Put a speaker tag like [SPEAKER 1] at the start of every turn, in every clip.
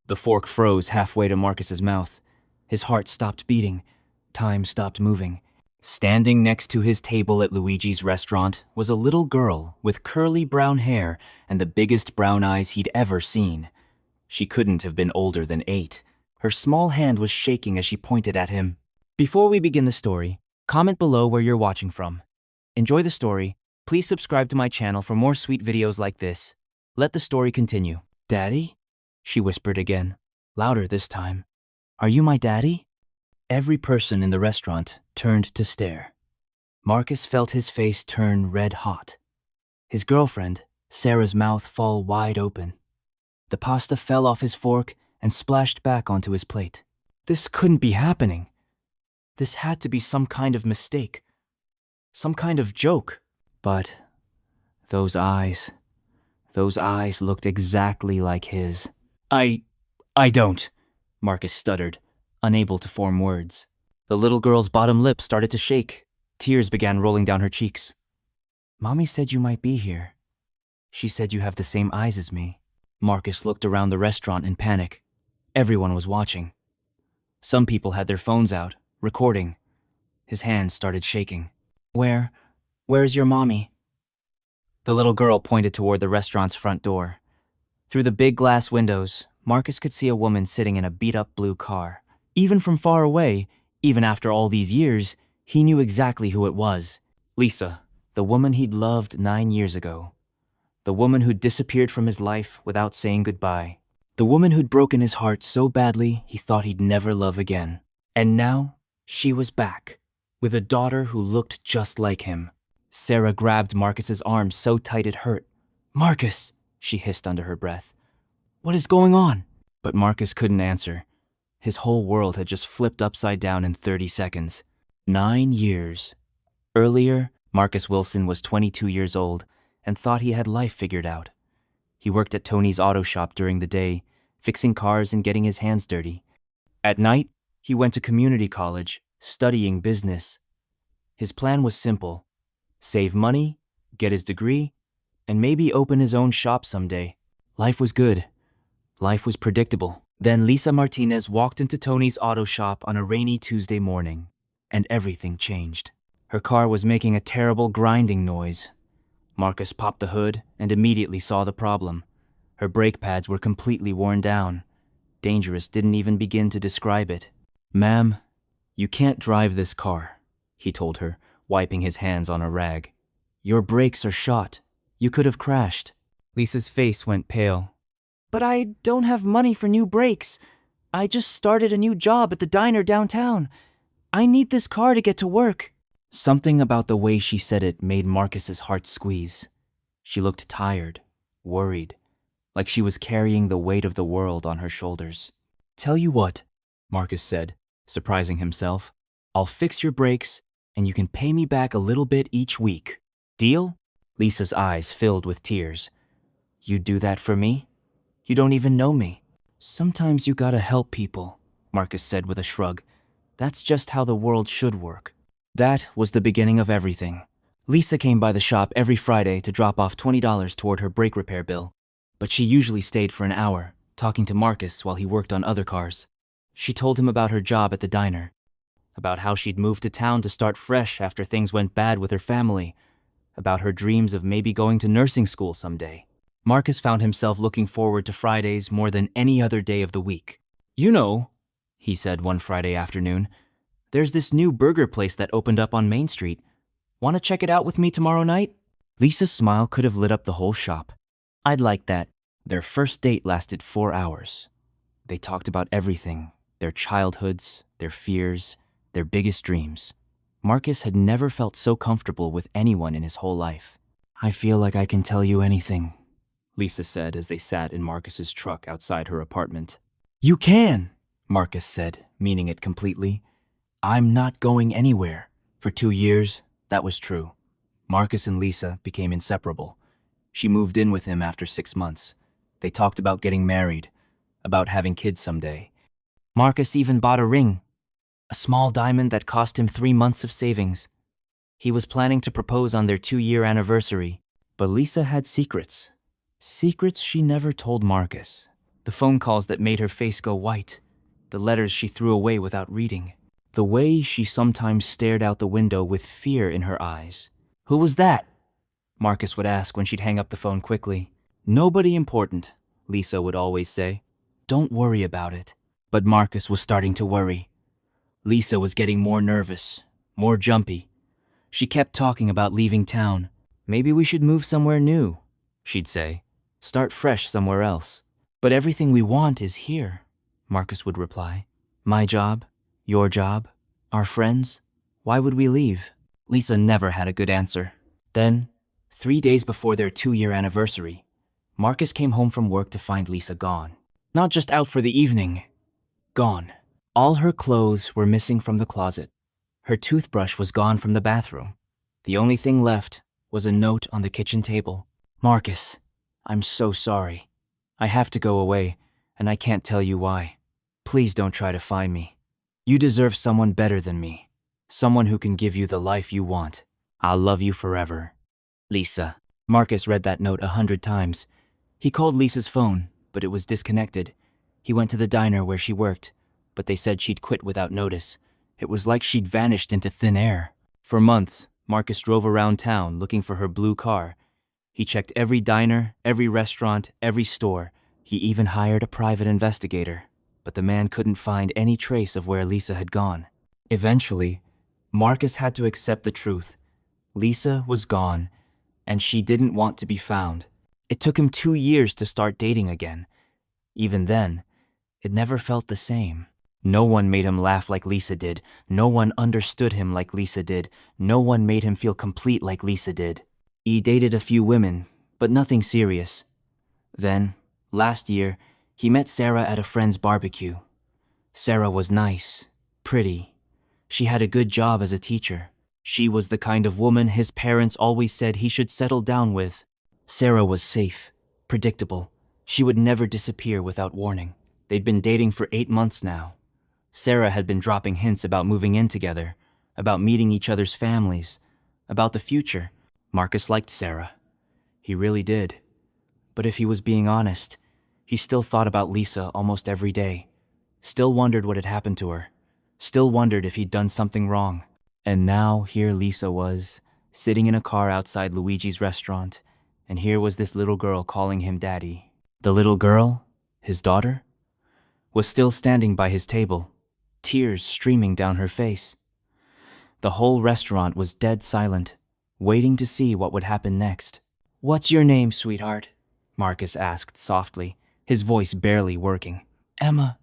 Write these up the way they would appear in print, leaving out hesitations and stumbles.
[SPEAKER 1] The fork froze halfway to Marcus's mouth. His heart stopped beating. Time stopped moving. Standing next to his table at Luigi's restaurant was a little girl with curly brown hair and the biggest brown eyes he'd ever seen. She couldn't have been older than 8. Her small hand was shaking as she pointed at him. Before we begin the story, comment below where you're watching from. Enjoy the story. Please subscribe to my channel for more sweet videos like this. Let the story continue. Daddy? She whispered again, louder this time. Are you my daddy? Every person in the restaurant turned to stare. Marcus felt his face turn red hot. His girlfriend, Sarah's mouth fall wide open. The pasta fell off his fork and splashed back onto his plate. This couldn't be happening. This had to be some kind of mistake. Some kind of joke. But those eyes looked exactly like his. I don't, Marcus stuttered, unable to form words. The little girl's bottom lip started to shake. Tears began rolling down her cheeks. Mommy said you might be here. She said you have the same eyes as me. Marcus looked around the restaurant in panic. Everyone was watching. Some people had their phones out, recording. His hands started shaking. Where's your mommy? The little girl pointed toward the restaurant's front door. Through the big glass windows, Marcus could see a woman sitting in a beat-up blue car. Even from far away, even after all these years, he knew exactly who it was. Lisa, the woman he'd loved 9 years ago. The woman who'd disappeared from his life without saying goodbye. The woman who'd broken his heart so badly he thought he'd never love again. And now, she was back, with a daughter who looked just like him. Sarah grabbed Marcus's arm so tight it hurt. Marcus, she hissed under her breath. What is going on? But Marcus couldn't answer. His whole world had just flipped upside down in 30 seconds. 9 years. Earlier, Marcus Wilson was 22 years old and thought he had life figured out. He worked at Tony's auto shop during the day, fixing cars and getting his hands dirty. At night, he went to community college, studying business. His plan was simple: save money, get his degree, and maybe open his own shop someday. Life was good. Life was predictable. Then Lisa Martinez walked into Tony's auto shop on a rainy Tuesday morning, and everything changed. Her car was making a terrible grinding noise. Marcus popped the hood and immediately saw the problem. Her brake pads were completely worn down. Dangerous didn't even begin to describe it. Ma'am, you can't drive this car, he told her, wiping his hands on a rag. Your brakes are shot. You could have crashed. Lisa's face went pale. But I don't have money for new brakes. I just started a new job at the diner downtown. I need this car to get to work. Something about the way she said it made Marcus's heart squeeze. She looked tired, worried, like she was carrying the weight of the world on her shoulders. Tell you what, Marcus said, surprising himself. I'll fix your brakes, and you can pay me back a little bit each week. Deal? Lisa's eyes filled with tears. You'd do that for me? You don't even know me. Sometimes you gotta help people, Marcus said with a shrug. That's just how the world should work. That was the beginning of everything. Lisa came by the shop every Friday to drop off $20 toward her brake repair bill, but she usually stayed for an hour, talking to Marcus while he worked on other cars. She told him about her job at the diner, about how she'd moved to town to start fresh after things went bad with her family, about her dreams of maybe going to nursing school someday. Marcus found himself looking forward to Fridays more than any other day of the week. You know, he said one Friday afternoon, there's this new burger place that opened up on Main Street. Want to check it out with me tomorrow night? Lisa's smile could have lit up the whole shop. I'd like that. Their first date lasted 4 hours. They talked about everything, their childhoods, their fears, their biggest dreams. Marcus had never felt so comfortable with anyone in his whole life. I feel like I can tell you anything, Lisa said as they sat in Marcus's truck outside her apartment. You can, Marcus said, meaning it completely. I'm not going anywhere. For 2 years, that was true. Marcus and Lisa became inseparable. She moved in with him after 6 months. They talked about getting married, about having kids someday. Marcus even bought a ring, a small diamond that cost him 3 months of savings. He was planning to propose on their 2-year anniversary, but Lisa had secrets. Secrets she never told Marcus. The phone calls that made her face go white. The letters she threw away without reading. The way she sometimes stared out the window with fear in her eyes. "Who was that?" Marcus would ask when she'd hang up the phone quickly. "Nobody important," Lisa would always say. "Don't worry about it." But Marcus was starting to worry. Lisa was getting more nervous, more jumpy. She kept talking about leaving town. "Maybe we should move somewhere new," she'd say. "Start fresh somewhere else." "But everything we want is here," Marcus would reply. "My job, your job, our friends. Why would we leave?" Lisa never had a good answer. Then, 3 days before their 2-year anniversary, Marcus came home from work to find Lisa gone. Not just out for the evening. Gone. All her clothes were missing from the closet. Her toothbrush was gone from the bathroom. The only thing left was a note on the kitchen table. "Marcus, I'm so sorry. I have to go away, and I can't tell you why. Please don't try to find me. You deserve someone better than me. Someone who can give you the life you want. I'll love you forever. Lisa." Marcus read that note 100 times. He called Lisa's phone, but it was disconnected. He went to the diner where she worked, but they said she'd quit without notice. It was like she'd vanished into thin air. For months, Marcus drove around town looking for her blue car. He checked every diner, every restaurant, every store. He even hired a private investigator, but the man couldn't find any trace of where Lisa had gone. Eventually, Marcus had to accept the truth. Lisa was gone, and she didn't want to be found. It took him 2 years to start dating again. Even then, it never felt the same. No one made him laugh like Lisa did. No one understood him like Lisa did. No one made him feel complete like Lisa did. He dated a few women, but nothing serious. Then, last year, he met Sarah at a friend's barbecue. Sarah was nice, pretty. She had a good job as a teacher. She was the kind of woman his parents always said he should settle down with. Sarah was safe, predictable. She would never disappear without warning. They'd been dating for 8 months now. Sarah had been dropping hints about moving in together, about meeting each other's families, about the future. Marcus liked Sarah. He really did. But if he was being honest, he still thought about Lisa almost every day. Still wondered what had happened to her. Still wondered if he'd done something wrong. And now here Lisa was, sitting in a car outside Luigi's restaurant, and here was this little girl calling him daddy. The little girl, his daughter, was still standing by his table, tears streaming down her face. The whole restaurant was dead silent, waiting to see what would happen next. "What's your name, sweetheart?" Marcus asked softly, his voice barely working. "Emma,"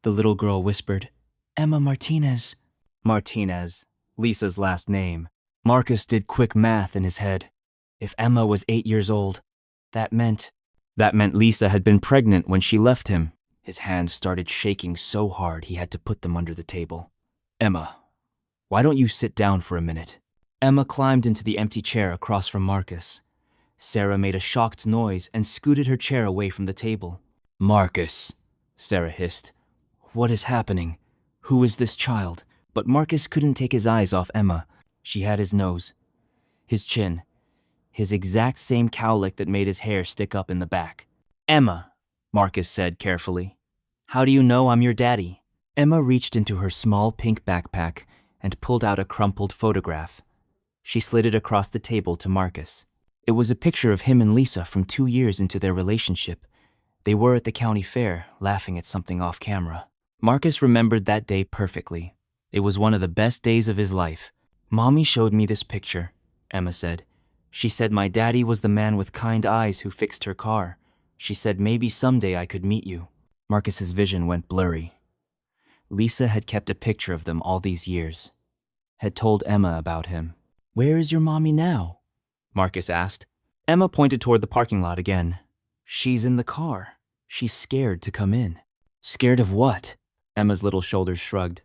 [SPEAKER 1] the little girl whispered. "Emma Martinez." Martinez, Lisa's last name. Marcus did quick math in his head. If Emma was 8 years old, that meant Lisa had been pregnant when she left him. His hands started shaking so hard he had to put them under the table. "Emma, why don't you sit down for a minute?" Emma climbed into the empty chair across from Marcus. Sarah made a shocked noise and scooted her chair away from the table. "Marcus," Sarah hissed. "What is happening? Who is this child?" But Marcus couldn't take his eyes off Emma. She had his nose, his chin, his exact same cowlick that made his hair stick up in the back. "Emma," Marcus said carefully, "how do you know I'm your daddy?" Emma reached into her small pink backpack and pulled out a crumpled photograph. She slid it across the table to Marcus. It was a picture of him and Lisa from 2 years into their relationship. They were at the county fair, laughing at something off camera. Marcus remembered that day perfectly. It was one of the best days of his life. "Mommy showed me this picture," Emma said. "She said my daddy was the man with kind eyes who fixed her car. She said maybe someday I could meet you." Marcus's vision went blurry. Lisa had kept a picture of them all these years, had told Emma about him. "Where is your mommy now?" Marcus asked. Emma pointed toward the parking lot again. "She's in the car. She's scared to come in." "Scared of what?" Emma's little shoulders shrugged.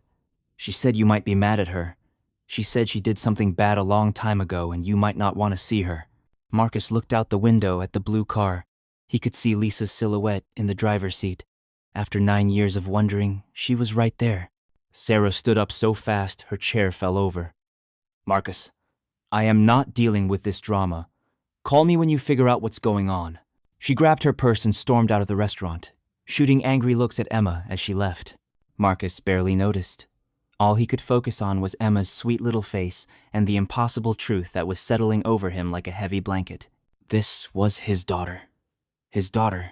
[SPEAKER 1] "She said you might be mad at her. She said she did something bad a long time ago and you might not want to see her." Marcus looked out the window at the blue car. He could see Lisa's silhouette in the driver's seat. After 9 years of wondering, she was right there. Sarah stood up so fast her chair fell over. "Marcus, I am not dealing with this drama. Call me when you figure out what's going on." She grabbed her purse and stormed out of the restaurant. shooting angry looks at Emma as she left. Marcus barely noticed. All he could focus on was Emma's sweet little face and the impossible truth that was settling over him like a heavy blanket. This was his daughter. His daughter,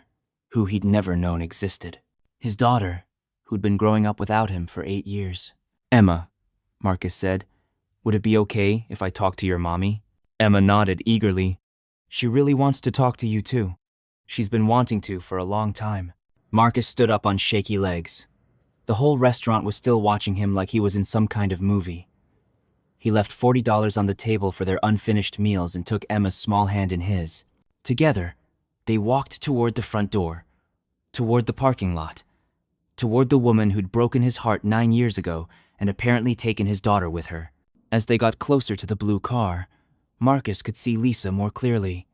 [SPEAKER 1] who he'd never known existed. His daughter, who'd been growing up without him for 8 years. "Emma," Marcus said, "would it be okay if I talk to your mommy?" Emma nodded eagerly. "She really wants to talk to you too. She's been wanting to for a long time." Marcus stood up on shaky legs. The whole restaurant was still watching him like he was in some kind of movie. He left $40 on the table for their unfinished meals and took Emma's small hand in his. Together, they walked toward the front door, toward the parking lot, toward the woman who'd broken his heart 9 years ago and apparently taken his daughter with her. As they got closer to the blue car, Marcus could see Lisa more clearly.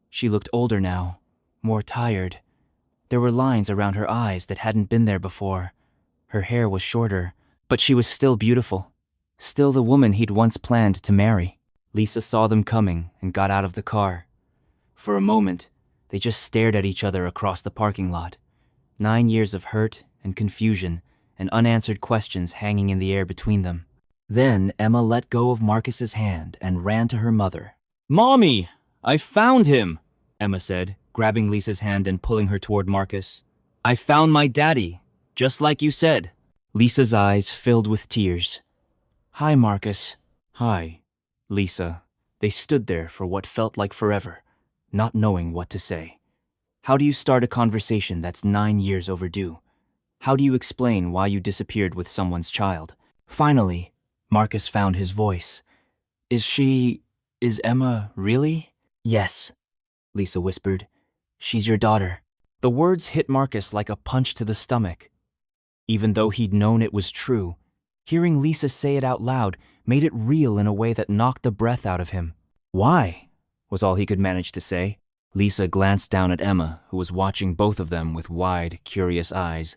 [SPEAKER 1] She looked older now, more tired. There were lines around her eyes that hadn't been there before. Her hair was shorter, but she was still beautiful. Still the woman he'd once planned to marry. Lisa saw them coming and got out of the car. For a moment, they just stared at each other across the parking lot. 9 years of hurt and confusion and unanswered questions hanging in the air between them. Then Emma let go of Marcus's hand and ran to her mother. "Mommy, I found him," Emma said, grabbing Lisa's hand and pulling her toward Marcus. "I found my daddy, just like you said." Lisa's eyes filled with tears. "Hi, Marcus." "Hi, Lisa." They stood there for what felt like forever, not knowing what to say. How do you start a conversation that's 9 years overdue? How do you explain why you disappeared with someone's child? Finally, Marcus found his voice. Is Emma really?" "Yes," Lisa whispered. "She's your daughter." The words hit Marcus like a punch to the stomach. Even though he'd known it was true, hearing Lisa say it out loud made it real in a way that knocked the breath out of him. "Why?" was all he could manage to say. Lisa glanced down at Emma, who was watching both of them with wide, curious eyes.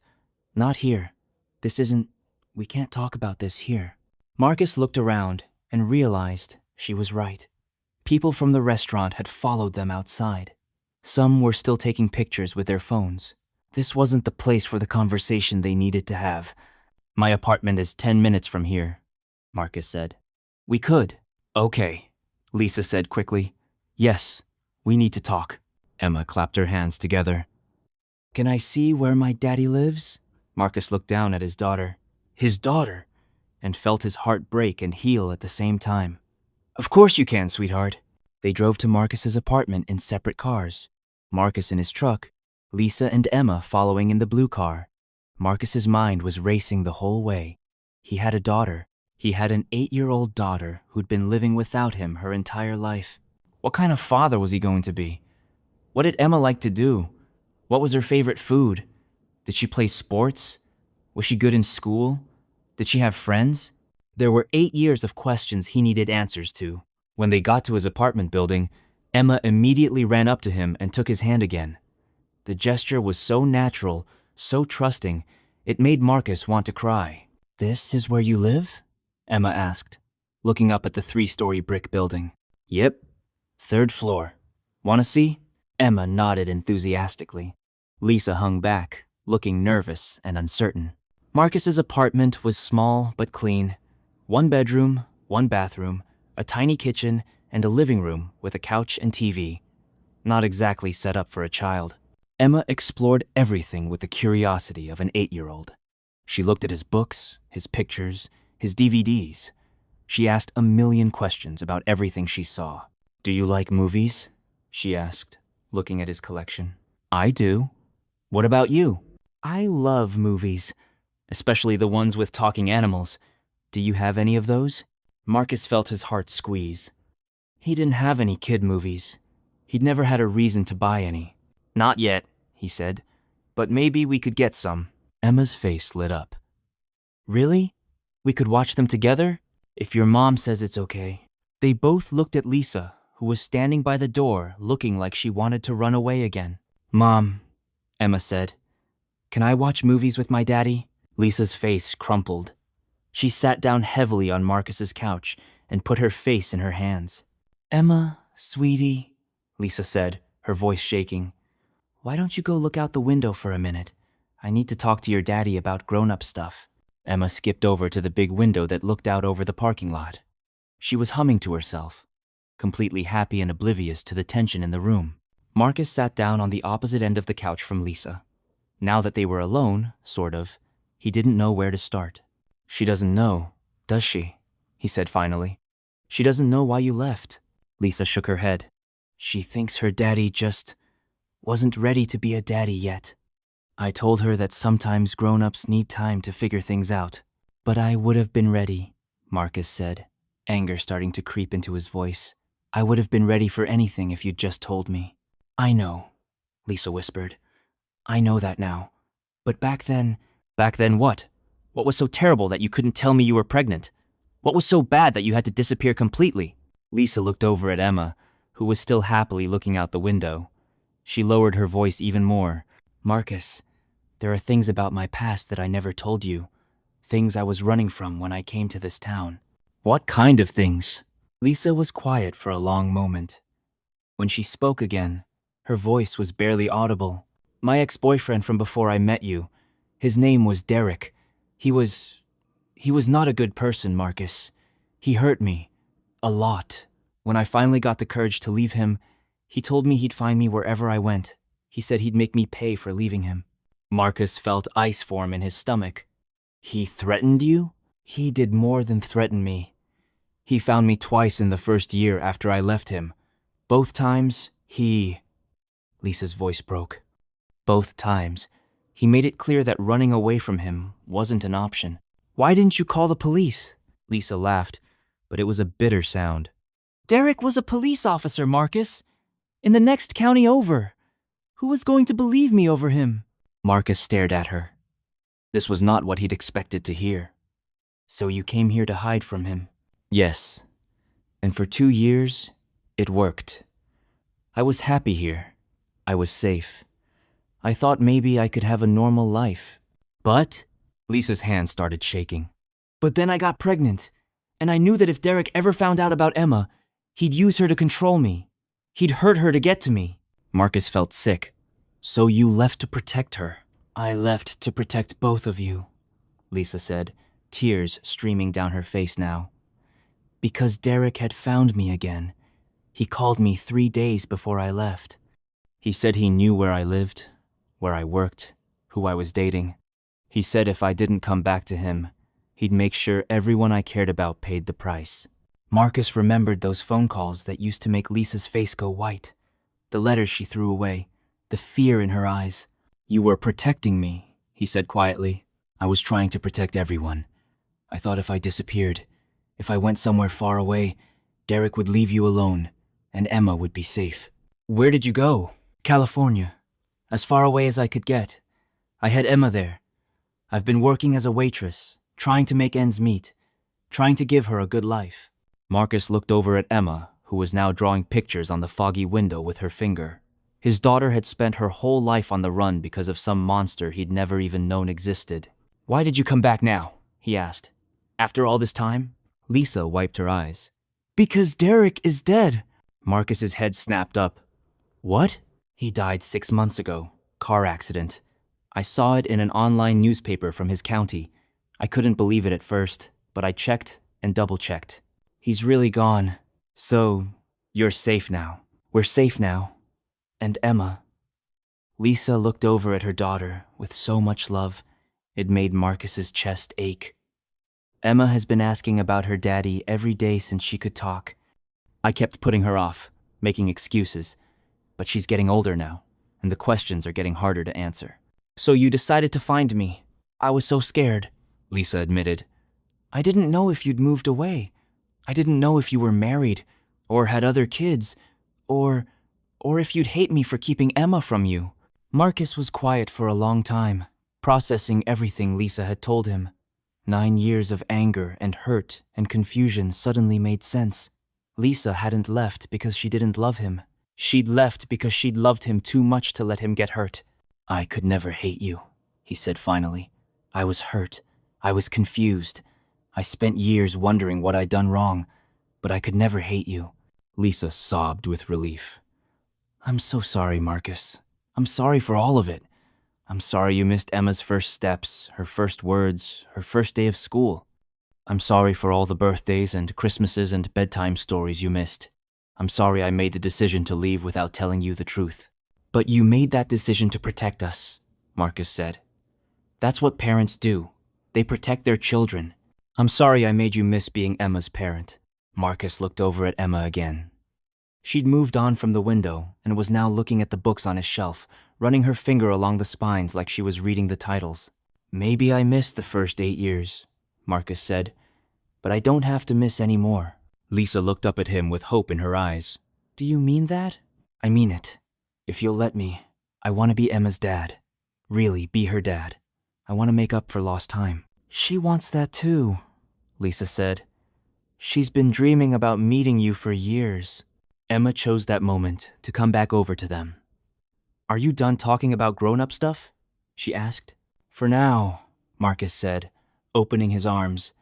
[SPEAKER 1] "Not here. We can't talk about this here." Marcus looked around and realized she was right. People from the restaurant had followed them outside. Some were still taking pictures with their phones. This wasn't the place for the conversation they needed to have. "My apartment is 10 minutes from here," Marcus said. "We could." "Okay," Lisa said quickly. "Yes, we need to talk." Emma clapped her hands together. "Can I see where my daddy lives?" Marcus looked down at his daughter. His daughter! And felt his heart break and heal at the same time. "Of course you can, sweetheart." They drove to Marcus's apartment in separate cars. Marcus in his truck, Lisa and Emma following in the blue car. Marcus's mind was racing the whole way. He had a daughter. He had an 8-year-old daughter who'd been living without him her entire life. What kind of father was he going to be? What did Emma like to do? What was her favorite food? Did she play sports? Was she good in school? Did she have friends? There were 8 years of questions he needed answers to. When they got to his apartment building, Emma immediately ran up to him and took his hand again. The gesture was so natural, so trusting, it made Marcus want to cry. "This is where you live?" Emma asked, looking up at the 3-story brick building. "Yep, 3rd floor. Want to see?" Emma nodded enthusiastically. Lisa hung back, looking nervous and uncertain. Marcus's apartment was small but clean. 1 bedroom, 1 bathroom, a tiny kitchen, and a living room with a couch and TV. Not exactly set up for a child. Emma explored everything with the curiosity of an 8-year-old. She looked at his books, his pictures, his DVDs. She asked a million questions about everything she saw. "Do you like movies?" she asked, looking at his collection. "I do. What about you?" "I love movies, especially the ones with talking animals. Do you have any of those?" Marcus felt his heart squeeze. He didn't have any kid movies. He'd never had a reason to buy any. "Not yet," he said, "but maybe we could get some." Emma's face lit up. "Really? We could watch them together? If your mom says it's okay." They both looked at Lisa, who was standing by the door looking like she wanted to run away again. "Mom," Emma said, "can I watch movies with my daddy?" Lisa's face crumpled. She sat down heavily on Marcus's couch and put her face in her hands. "Emma, sweetie," Lisa said, her voice shaking, "why don't you go look out the window for a minute? I need to talk to your daddy about grown-up stuff. Emma skipped over to the big window that looked out over the parking lot. She was humming to herself, completely happy and oblivious to the tension in the room. Marcus sat down on the opposite end of the couch from Lisa. Now that they were alone, sort of, he didn't know where to start. She doesn't know, does she? He said finally. She doesn't know why you left. Lisa shook her head. She thinks her daddy just wasn't ready to be a daddy yet. I told her that sometimes grown-ups need time to figure things out. But I would have been ready, Marcus said, anger starting to creep into his voice. I would have been ready for anything if you'd just told me. I know, Lisa whispered. I know that now. But back then... Back then what? What was so terrible that you couldn't tell me you were pregnant? What was so bad that you had to disappear completely? Lisa looked over at Emma, who was still happily looking out the window. She lowered her voice even more. Marcus, there are things about my past that I never told you. Things I was running from when I came to this town. What kind of things? Lisa was quiet for a long moment. When she spoke again, her voice was barely audible. My ex-boyfriend from before I met you, his name was Derek. He was not a good person, Marcus. He hurt me. A lot. When I finally got the courage to leave him, he told me he'd find me wherever I went. He said he'd make me pay for leaving him. Marcus felt ice form in his stomach. He threatened you? He did more than threaten me. He found me twice in the first year after I left him. Both times, Lisa's voice broke. Both times, he made it clear that running away from him wasn't an option. Why didn't you call the police? Lisa laughed, but it was a bitter sound. Derek was a police officer, Marcus. In the next county over. Who was going to believe me over him? Marcus stared at her. This was not what he'd expected to hear. So you came here to hide from him? Yes. And for 2 years, it worked. I was happy here. I was safe. I thought maybe I could have a normal life. But... Lisa's hand started shaking. But then I got pregnant, and I knew that if Derek ever found out about Emma, he'd use her to control me. He'd hurt her to get to me. Marcus felt sick. So you left to protect her. I left to protect both of you, Lisa said, tears streaming down her face now. Because Derek had found me again. He called me 3 days before I left. He said he knew where I lived, where I worked, who I was dating. He said if I didn't come back to him, he'd make sure everyone I cared about paid the price. Marcus remembered those phone calls that used to make Lisa's face go white. The letters she threw away, the fear in her eyes. You were protecting me, he said quietly. I was trying to protect everyone. I thought if I disappeared, if I went somewhere far away, Derek would leave you alone, and Emma would be safe. Where did you go? California. As far away as I could get. I had Emma there. I've been working as a waitress, trying to make ends meet, trying to give her a good life. Marcus looked over at Emma, who was now drawing pictures on the foggy window with her finger. His daughter had spent her whole life on the run because of some monster he'd never even known existed. Why did you come back now? He asked. After all this time? Lisa wiped her eyes. Because Derek is dead. Marcus's head snapped up. What? He died 6 months ago. Car accident. I saw it in an online newspaper from his county. I couldn't believe it at first, but I checked and double-checked. He's really gone. So, you're safe now. We're safe now. And Emma. Lisa looked over at her daughter with so much love, it made Marcus's chest ache. Emma has been asking about her daddy every day since she could talk. I kept putting her off, making excuses, but she's getting older now, and the questions are getting harder to answer. So you decided to find me. I was so scared, Lisa admitted. I didn't know if you'd moved away. I didn't know if you were married, or had other kids, or if you'd hate me for keeping Emma from you. Marcus was quiet for a long time, processing everything Lisa had told him. 9 years of anger and hurt and confusion suddenly made sense. Lisa hadn't left because she didn't love him. She'd left because she'd loved him too much to let him get hurt. I could never hate you, he said finally. I was hurt. I was confused. I spent years wondering what I'd done wrong, but I could never hate you. Lisa sobbed with relief. I'm so sorry, Marcus. I'm sorry for all of it. I'm sorry you missed Emma's first steps, her first words, her first day of school. I'm sorry for all the birthdays and Christmases and bedtime stories you missed. I'm sorry I made the decision to leave without telling you the truth. But you made that decision to protect us, Marcus said. That's what parents do. They protect their children. I'm sorry I made you miss being Emma's parent. Marcus looked over at Emma again. She'd moved on from the window and was now looking at the books on his shelf, running her finger along the spines like she was reading the titles. Maybe I missed the first 8 years, Marcus said, but I don't have to miss any more. Lisa looked up at him with hope in her eyes. Do you mean that? I mean it. If you'll let me, I want to be Emma's dad. Really, be her dad. I want to make up for lost time. She wants that too, Lisa said. She's been dreaming about meeting you for years. Emma chose that moment to come back over to them. Are you done talking about grown-up stuff? She asked. For now, Marcus said, opening his arms.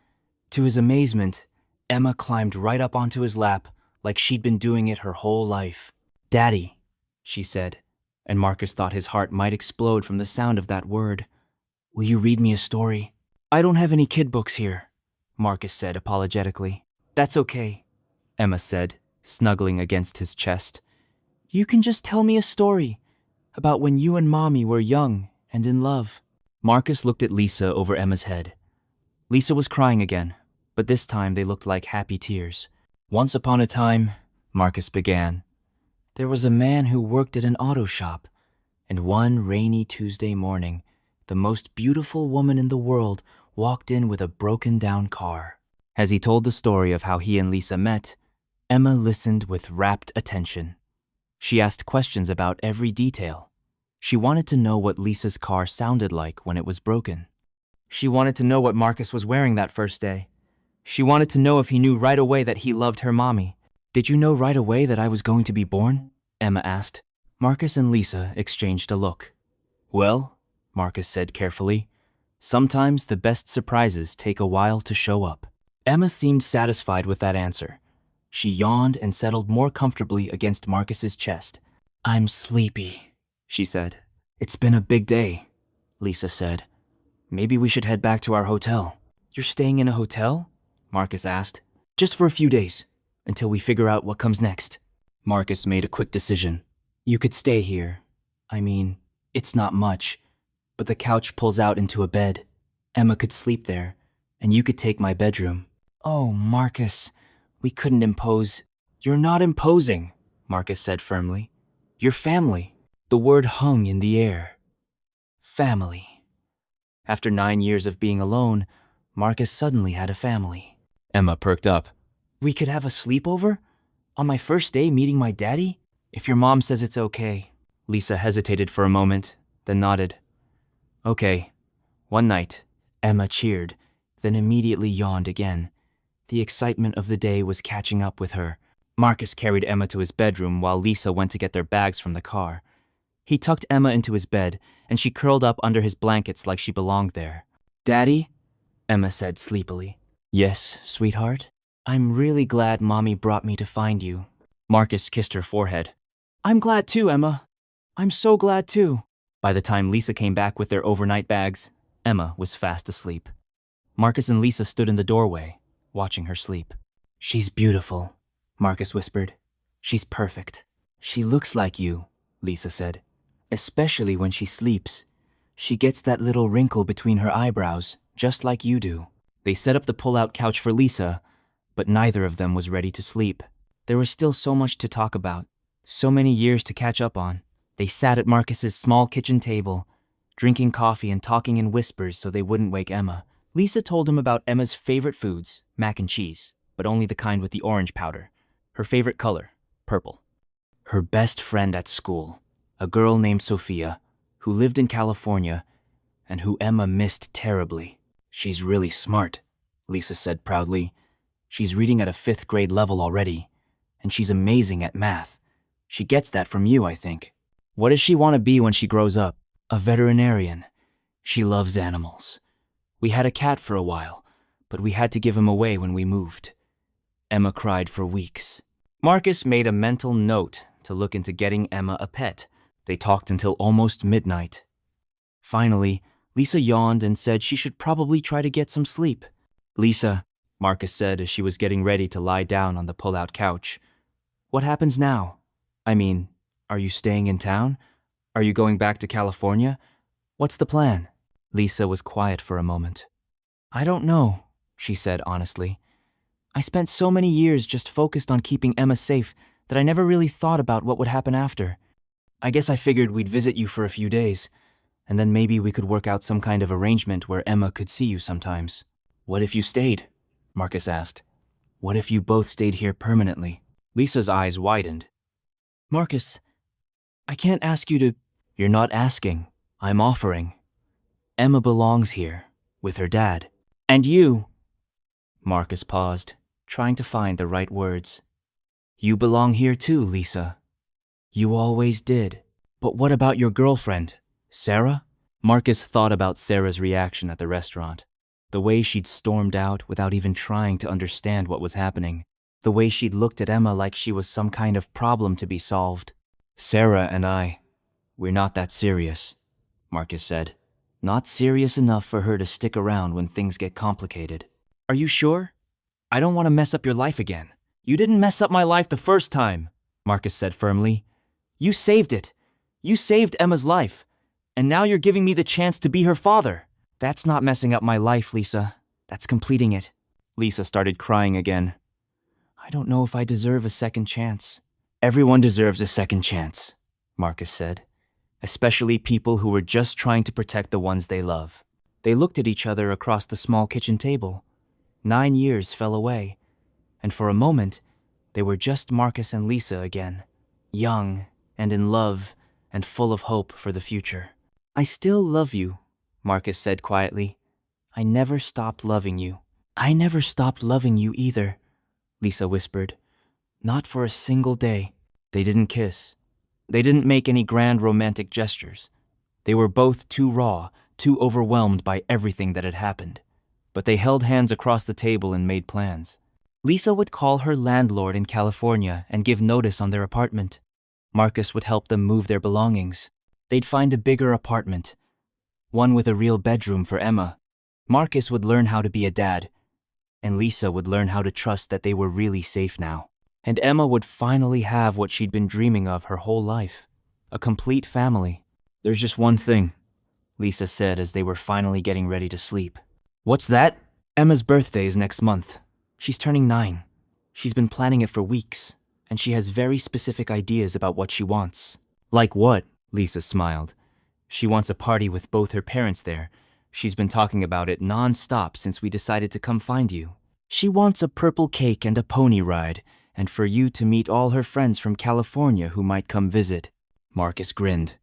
[SPEAKER 1] To his amazement, Emma climbed right up onto his lap like she'd been doing it her whole life. Daddy, she said, and Marcus thought his heart might explode from the sound of that word. Will you read me a story? I don't have any kid books here, Marcus said apologetically. That's okay, Emma said, snuggling against his chest. You can just tell me a story about when you and Mommy were young and in love. Marcus looked at Lisa over Emma's head. Lisa was crying again, but this time they looked like happy tears. Once upon a time, Marcus began, there was a man who worked at an auto shop, and one rainy Tuesday morning, the most beautiful woman in the world walked in with a broken-down car. As he told the story of how he and Lisa met, Emma listened with rapt attention. She asked questions about every detail. She wanted to know what Lisa's car sounded like when it was broken. She wanted to know what Marcus was wearing that first day. She wanted to know if he knew right away that he loved her mommy. Did you know right away that I was going to be born? Emma asked. Marcus and Lisa exchanged a look. Well, Marcus said carefully, sometimes the best surprises take a while to show up. Emma seemed satisfied with that answer. She yawned and settled more comfortably against Marcus's chest. I'm sleepy, she said. It's been a big day, Lisa said. Maybe we should head back to our hotel. You're staying in a hotel? Marcus asked. Just for a few days, until we figure out what comes next. Marcus made a quick decision. You could stay here. I mean, it's not much, but the couch pulls out into a bed. Emma could sleep there, and you could take my bedroom. Oh, Marcus, we couldn't impose. You're not imposing, Marcus said firmly. You're family. The word hung in the air. Family. After 9 years of being alone, Marcus suddenly had a family. Emma perked up. We could have a sleepover? On my first day meeting my daddy? If your mom says it's okay. Lisa hesitated for a moment, then nodded. Okay. One night, Emma cheered, then immediately yawned again. The excitement of the day was catching up with her. Marcus carried Emma to his bedroom while Lisa went to get their bags from the car. He tucked Emma into his bed, and she curled up under his blankets like she belonged there. Daddy? Emma said sleepily. Yes, sweetheart? I'm really glad Mommy brought me to find you. Marcus kissed her forehead. I'm glad too, Emma. I'm so glad too. By the time Lisa came back with their overnight bags, Emma was fast asleep. Marcus and Lisa stood in the doorway, watching her sleep. She's beautiful, Marcus whispered. She's perfect. She looks like you, Lisa said. Especially when she sleeps. She gets that little wrinkle between her eyebrows, just like you do. They set up the pull-out couch for Lisa, but neither of them was ready to sleep. There was still so much to talk about, so many years to catch up on. They sat at Marcus's small kitchen table, drinking coffee and talking in whispers so they wouldn't wake Emma. Lisa told him about Emma's favorite foods, mac and cheese, but only the kind with the orange powder. Her favorite color, purple. Her best friend at school, a girl named Sophia, who lived in California and who Emma missed terribly. She's really smart, Lisa said proudly. She's reading at a 5th grade level already, and she's amazing at math. She gets that from you, I think. What does she want to be when she grows up? A veterinarian. She loves animals. We had a cat for a while, but we had to give him away when we moved. Emma cried for weeks. Marcus made a mental note to look into getting Emma a pet. They talked until almost midnight. Finally, Lisa yawned and said she should probably try to get some sleep. Lisa, Marcus said as she was getting ready to lie down on the pull-out couch. What happens now? I mean, are you staying in town? Are you going back to California? What's the plan? Lisa was quiet for a moment. I don't know, she said honestly. I spent so many years just focused on keeping Emma safe that I never really thought about what would happen after. I guess I figured we'd visit you for a few days, and then maybe we could work out some kind of arrangement where Emma could see you sometimes. What if you stayed? Marcus asked. What if you both stayed here permanently? Lisa's eyes widened. Marcus, I can't ask you to... You're not asking. I'm offering. Emma belongs here, with her dad. And you... Marcus paused, trying to find the right words. You belong here too, Lisa. You always did. But what about your girlfriend, Sarah? Marcus thought about Sarah's reaction at the restaurant. The way she'd stormed out without even trying to understand what was happening. The way she'd looked at Emma like she was some kind of problem to be solved. Sarah and we're not that serious, Marcus said. Not serious enough for her to stick around when things get complicated. Are you sure? I don't want to mess up your life again. You didn't mess up my life the first time, Marcus said firmly. You saved it. You saved Emma's life. And now you're giving me the chance to be her father. That's not messing up my life, Lisa. That's completing it. Lisa started crying again. I don't know if I deserve a second chance. Everyone deserves a second chance, Marcus said. Especially people who were just trying to protect the ones they love. They looked at each other across the small kitchen table. 9 years fell away, and for a moment, they were just Marcus and Lisa again, young and in love and full of hope for the future. I still love you, Marcus said quietly. I never stopped loving you. I never stopped loving you either, Lisa whispered. Not for a single day. They didn't kiss. They didn't make any grand romantic gestures. They were both too raw, too overwhelmed by everything that had happened. But they held hands across the table and made plans. Lisa would call her landlord in California and give notice on their apartment. Marcus would help them move their belongings. They'd find a bigger apartment, one with a real bedroom for Emma. Marcus would learn how to be a dad, and Lisa would learn how to trust that they were really safe now. And Emma would finally have what she'd been dreaming of her whole life, a complete family. There's just one thing, Lisa said as they were finally getting ready to sleep. What's that? Emma's birthday is next month. She's turning 9. She's been planning it for weeks, and she has very specific ideas about what she wants. Like what? Lisa smiled. She wants a party with both her parents there. She's been talking about it non-stop since we decided to come find you. She wants a purple cake and a pony ride, and for you to meet all her friends from California who might come visit. Marcus grinned.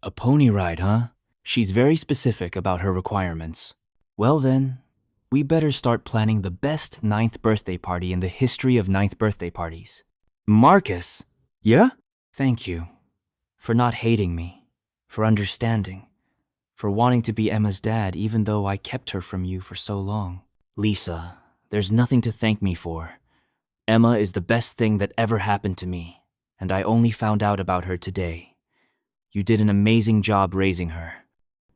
[SPEAKER 1] A pony ride, huh? She's very specific about her requirements. Well then, we better start planning the best 9th birthday party in the history of 9th birthday parties. Marcus! Yeah? Thank you. For not hating me. For understanding. For wanting to be Emma's dad even though I kept her from you for so long. Lisa, there's nothing to thank me for. Emma is the best thing that ever happened to me, and I only found out about her today. You did an amazing job raising her.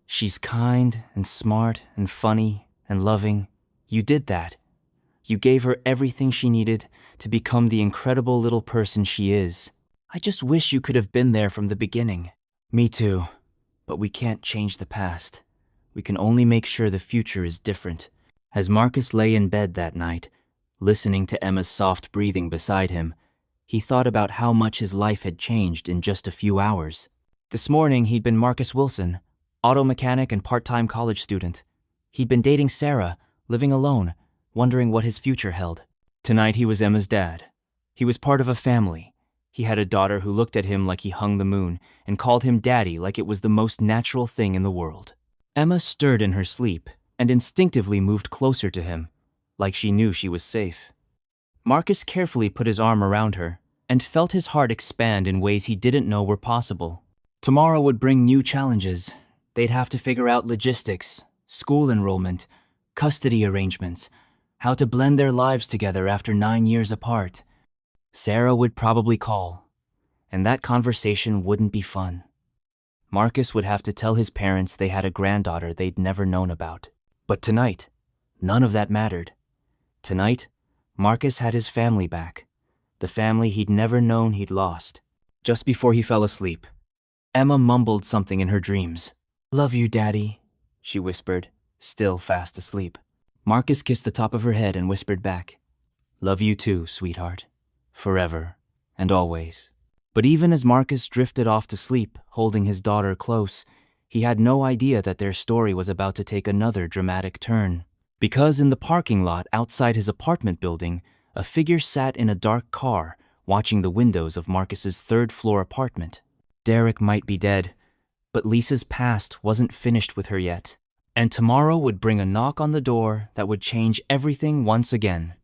[SPEAKER 1] She's kind and smart and funny and loving. You did that. You gave her everything she needed to become the incredible little person she is. I just wish you could have been there from the beginning. Me too. But we can't change the past. We can only make sure the future is different. As Marcus lay in bed that night, listening to Emma's soft breathing beside him, he thought about how much his life had changed in just a few hours. This morning he'd been Marcus Wilson, auto mechanic and part-time college student. He'd been dating Sarah, living alone, wondering what his future held. Tonight he was Emma's dad. He was part of a family. He had a daughter who looked at him like he hung the moon and called him daddy like it was the most natural thing in the world. Emma stirred in her sleep and instinctively moved closer to him, like she knew she was safe. Marcus carefully put his arm around her and felt his heart expand in ways he didn't know were possible. Tomorrow would bring new challenges. They'd have to figure out logistics, school enrollment, custody arrangements, how to blend their lives together after 9 years apart. Sarah would probably call, and that conversation wouldn't be fun. Marcus would have to tell his parents they had a granddaughter they'd never known about. But tonight, none of that mattered. Tonight, Marcus had his family back, the family he'd never known he'd lost. Just before he fell asleep, Emma mumbled something in her dreams. "Love you, Daddy," she whispered, still fast asleep. Marcus kissed the top of her head and whispered back, "Love you too, sweetheart. Forever and always." But even as Marcus drifted off to sleep, holding his daughter close, he had no idea that their story was about to take another dramatic turn. Because in the parking lot outside his apartment building, a figure sat in a dark car, watching the windows of Marcus's third-floor apartment. Derek might be dead, but Lisa's past wasn't finished with her yet. And tomorrow would bring a knock on the door that would change everything once again.